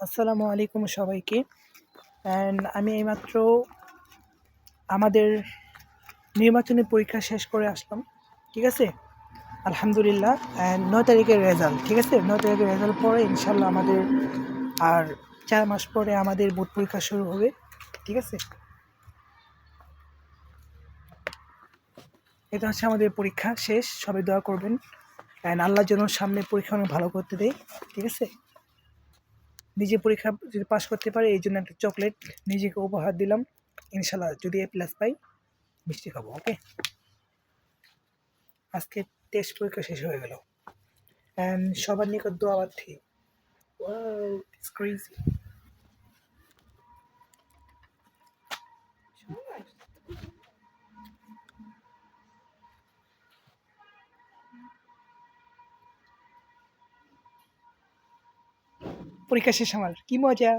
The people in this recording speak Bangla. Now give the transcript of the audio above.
আসসালামু আলাইকুম সবাইকে। আমি এইমাত্র আমাদের নির্বাচনী পরীক্ষা শেষ করে আসলাম। ঠিক আছে? আলহামদুলিল্লাহ। ৯ তারিখের রেজাল্ট। ঠিক আছে? ৯ তারিখের রেজাল্ট পরে ইনশাল্লাহ আমাদের আর ৪ মাস পরে আমাদের বোর্ড পরীক্ষা শুরু হবে। ঠিক আছে? এটা হচ্ছে আমাদের পরীক্ষা শেষ। সবাই দোয়া করবেন। আল্লাহ যেন সামনে পরীক্ষা অনেক ভালো করতে দেয়। ঠিক আছে? নিজে পরীক্ষা যদি পাস করতে পারি এই জন্য একটা চকলেট নিজেকে উপহার দিলাম। ইনশাল্লাহ যদি A+ পাই মিষ্টি খাবো। ওকে? আজকে টেস্ট পরীক্ষা শেষ হয়ে গেল। সবার নিকট দোয়া প্রার্থী। Wow, it's crazy. পরীক্ষা শেষ আমার, কি মজা।